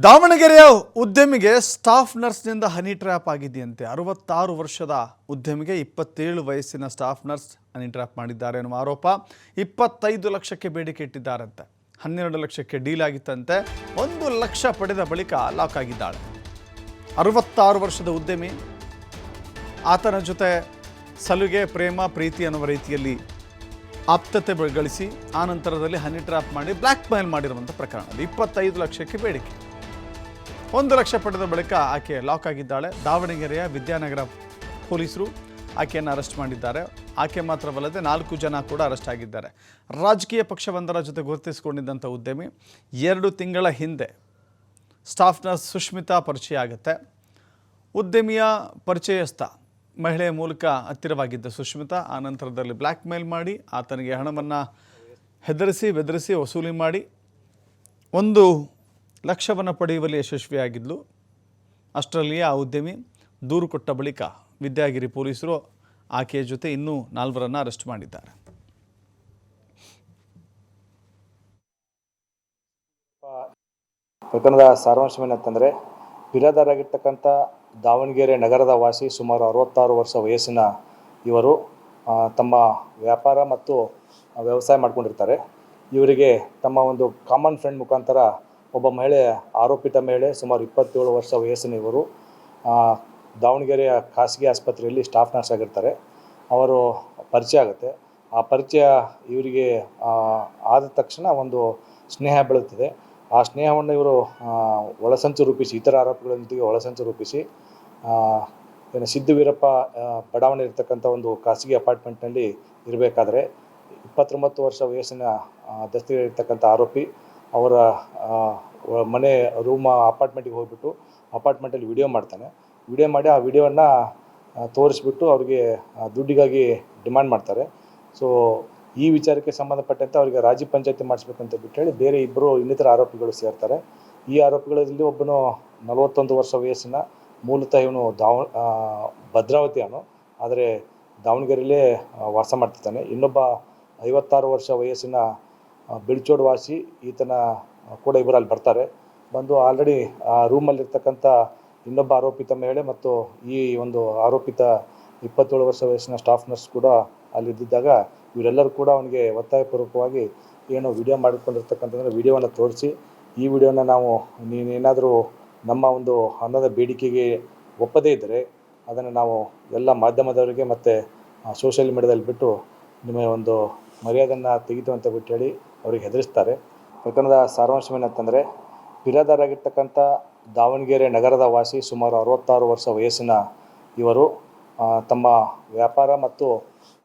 ದಾವಣಗೆರೆಯ ಉದ್ಯಮಿಗೆ staff ನರ್ಸ್ನಿಂದ honey trap ಆಗಿದೆಯಂತೆ. 66 ವರ್ಷದ ಉದ್ಯಮಿಗೆ 27 ವಯಸ್ಸಿನ ಸ್ಟಾಫ್ ನರ್ಸ್ ಹನಿ ಟ್ರ್ಯಾಪ್ ಮಾಡಿದ್ದಾರೆ ಎನ್ನುವ ಆರೋಪ. 25 ಲಕ್ಷಕ್ಕೆ ಬೇಡಿಕೆ ಇಟ್ಟಿದ್ದಾರಂತೆ. 12 ಲಕ್ಷಕ್ಕೆ ಡೀಲ್ ಆಗಿತ್ತಂತೆ. 1 ಲಕ್ಷ ಪಡೆದ ಬಳಿಕ ಲಾಕ್ ಆಗಿದ್ದಾಳೆ. 66 ವರ್ಷದ ಉದ್ಯಮಿ, ಆತನ ಜೊತೆ ಸಲುಗೆ, ಪ್ರೇಮ, ಪ್ರೀತಿ ಅನ್ನುವ ರೀತಿಯಲ್ಲಿ ಆಪ್ತತೆ ಗಳಿಸಿ ಆ ನಂತರದಲ್ಲಿ ಹನಿ ಟ್ರ್ಯಾಪ್ ಮಾಡಿ ಬ್ಲ್ಯಾಕ್ ಮೇಲ್ ಮಾಡಿರುವಂಥ ಪ್ರಕರಣ. 25 ಲಕ್ಷಕ್ಕೆ ಬೇಡಿಕೆ, 1 ಲಕ್ಷ ಪಡೆದ ಬಳಿಕ ಆಕೆ ಲಾಕ್ ಆಗಿದ್ದಾಳೆ. ದಾವಣಗೆರೆಯ ವಿದ್ಯಾನಗರ ಪೊಲೀಸರು ಆಕೆಯನ್ನು ಅರೆಸ್ಟ್ ಮಾಡಿದ್ದಾರೆ. ಆಕೆ ಮಾತ್ರವಲ್ಲದೆ 4 ಜನ ಕೂಡ ಅರೆಸ್ಟ್ ಆಗಿದ್ದಾರೆ. ರಾಜಕೀಯ ಪಕ್ಷವೊಂದರ ಜೊತೆ ಗುರುತಿಸಿಕೊಂಡಿದ್ದಂಥ ಉದ್ಯಮಿ 2 ತಿಂಗಳ ಹಿಂದೆ ಸ್ಟಾಫ್ ನರ್ಸ್ ಸುಷ್ಮಿತಾ ಪರಿಚಯ ಆಗುತ್ತೆ. ಉದ್ಯಮಿಯ ಪರಿಚಯಸ್ಥ ಮಹಿಳೆಯ ಮೂಲಕ ಹತ್ತಿರವಾಗಿದ್ದ ಸುಷ್ಮಿತಾ ಆ ನಂತರದಲ್ಲಿ ಬ್ಲ್ಯಾಕ್ ಮೇಲ್ ಮಾಡಿ ಆತನಿಗೆ ಹಣವನ್ನು ಹೆದರಿಸಿ ಬೆದರಿಸಿ ವಸೂಲಿ ಮಾಡಿ 1 ಲಕ್ಷವನ್ನು ಪಡೆಯುವಲ್ಲಿ ಯಶಸ್ವಿಯಾಗಿದ್ಲು. ಅಷ್ಟರಲ್ಲಿಯೇ ಆ ಉದ್ಯಮಿ ದೂರು ಕೊಟ್ಟ ಬಳಿಕ ವಿದ್ಯಾಗಿರಿ ಪೊಲೀಸರು ಆಕೆಯ ಜೊತೆ ಇನ್ನೂ 4 ಅರೆಸ್ಟ್ ಮಾಡಿದ್ದಾರೆ. ಪ್ರಕರಣದ ಸಾರಾಂಶವೇನಂತಂದರೆ, ಬಿರಾದಾರಾಗಿರ್ತಕ್ಕಂಥ ದಾವಣಗೆರೆ ನಗರದ ವಾಸಿ ಸುಮಾರು 66 ವರ್ಷ ವಯಸ್ಸಿನ ಇವರು ತಮ್ಮ ವ್ಯಾಪಾರ ಮತ್ತು ವ್ಯವಸಾಯ ಮಾಡ್ಕೊಂಡಿರ್ತಾರೆ. ಇವರಿಗೆ ತಮ್ಮ ಒಂದು ಕಾಮನ್ ಫ್ರೆಂಡ್ ಮುಖಾಂತರ ಒಬ್ಬ ಮಹಿಳೆ, ಆರೋಪಿತ ಮಹಿಳೆ, ಸುಮಾರು 27 ವರ್ಷ ವಯಸ್ಸಿನ ಇವರು ದಾವಣಗೆರೆಯ ಖಾಸಗಿ ಆಸ್ಪತ್ರೆಯಲ್ಲಿ ಸ್ಟಾಫ್ ನರ್ಸ್ ಆಗಿರ್ತಾರೆ. ಅವರು ಪರಿಚಯ ಆಗುತ್ತೆ. ಆ ಪರಿಚಯ ಇವರಿಗೆ ಆದ ತಕ್ಷಣ ಒಂದು ಸ್ನೇಹ ಬೆಳೆಯುತ್ತದೆ. ಆ ಸ್ನೇಹವನ್ನು ಇವರು ಒಳಸಂಚು ರೂಪಿಸಿ, ಇತರ ಆರೋಪಿಗಳೊಂದಿಗೆ ಒಳಸಂಚು ರೂಪಿಸಿ ಸಿದ್ದು ವೀರಪ್ಪ ಬಡಾವಣೆ ಇರತಕ್ಕಂಥ ಒಂದು ಖಾಸಗಿ ಅಪಾರ್ಟ್ಮೆಂಟ್ನಲ್ಲಿ ಇರಬೇಕಾದ್ರೆ 29 ವರ್ಷ ವಯಸ್ಸಿನ ದಸ್ತಿಗಿರ್ತಕ್ಕಂಥ ಆರೋಪಿ ಅವರ ಮನೆ ಅಪಾರ್ಟ್ಮೆಂಟಿಗೆ ಹೋಗ್ಬಿಟ್ಟು ಅಪಾರ್ಟ್ಮೆಂಟಲ್ಲಿ ವಿಡಿಯೋ ಮಾಡ್ತಾನೆ. ವಿಡಿಯೋ ಮಾಡಿ ಆ ವಿಡಿಯೋವನ್ನು ತೋರಿಸ್ಬಿಟ್ಟು ಅವರಿಗೆ ದುಡ್ಡಿಗಾಗಿ ಡಿಮ್ಯಾಂಡ್ ಮಾಡ್ತಾರೆ. ಸೊ ಈ ವಿಚಾರಕ್ಕೆ ಸಂಬಂಧಪಟ್ಟಂತೆ ಅವರಿಗೆ ರಾಜಿ ಪಂಚಾಯತಿ ಮಾಡಿಸ್ಬೇಕಂತ ಬಿಟ್ಟು ಹೇಳಿ ಬೇರೆ 2 ಇನ್ನಿತರ ಆರೋಪಿಗಳು ಸೇರ್ತಾರೆ. ಈ ಆರೋಪಿಗಳಲ್ಲಿ ಒಬ್ಬನು 41 ವರ್ಷ ವಯಸ್ಸಿನ, ಮೂಲತಃ ಇವನು ಭದ್ರಾವತಿ ಅವನು, ಆದರೆ ದಾವಣಗೆರೆಯಲ್ಲೇ ವಾಸ ಮಾಡ್ತಿದ್ದಾನೆ. ಇನ್ನೊಬ್ಬ 56 ವರ್ಷ ವಯಸ್ಸಿನ ಬಿಳ್ಚೋಡು ವಾಸಿ, ಈತನ ಕೂಡ ಇಬ್ಬರು ಅಲ್ಲಿ ಬರ್ತಾರೆ. ಬಂದು ಆಲ್ರೆಡಿ ಆ ರೂಮಲ್ಲಿರ್ತಕ್ಕಂಥ ಇನ್ನೊಬ್ಬ ಆರೋಪಿತ ಮಹಿಳೆ ಮತ್ತು ಈ ಒಂದು ಆರೋಪಿತ 27 ವರ್ಷ ವಯಸ್ಸಿನ ಸ್ಟಾಫ್ ನರ್ಸ್ ಕೂಡ ಅಲ್ಲಿದ್ದಾಗ ಇವರೆಲ್ಲರೂ ಕೂಡ ಅವನಿಗೆ ಒತ್ತಾಯಪೂರ್ವಕವಾಗಿ ಏನು ವಿಡಿಯೋ ಮಾಡಿಕೊಂಡಿರ್ತಕ್ಕಂಥದ್ದು ವಿಡಿಯೋವನ್ನು ತೋರಿಸಿ, ಈ ವಿಡಿಯೋನ ನಾವು ನೀನೇನಾದರೂ ನಮ್ಮ ಒಂದು ಹಣದ ಬೇಡಿಕೆಗೆ ಒಪ್ಪದೇ ಇದ್ದರೆ ಅದನ್ನು ನಾವು ಎಲ್ಲ ಮಾಧ್ಯಮದವರಿಗೆ ಮತ್ತು ಸೋಷಿಯಲ್ ಮೀಡಿಯಾದಲ್ಲಿ ಬಿಟ್ಟು ನಿಮ್ಮ ಒಂದು ಮರ್ಯಾದೆಯನ್ನು ತೆಗಿತು ಅಂತ ಬಿಟ್ಟು ಹೇಳಿ ಅವರಿಗೆ ಹೆದರಿಸ್ತಾರೆ. ಪ್ರಕರಣದ ಸಾರಾಂಶವೇನಂತಂದರೆ, ಬಿರಾದಾರಾಗಿರ್ತಕ್ಕಂಥ ದಾವಣಗೆರೆ ನಗರದ ವಾಸಿ ಸುಮಾರು 66 ವರ್ಷ ವಯಸ್ಸಿನ ಇವರು ತಮ್ಮ ವ್ಯಾಪಾರ ಮತ್ತು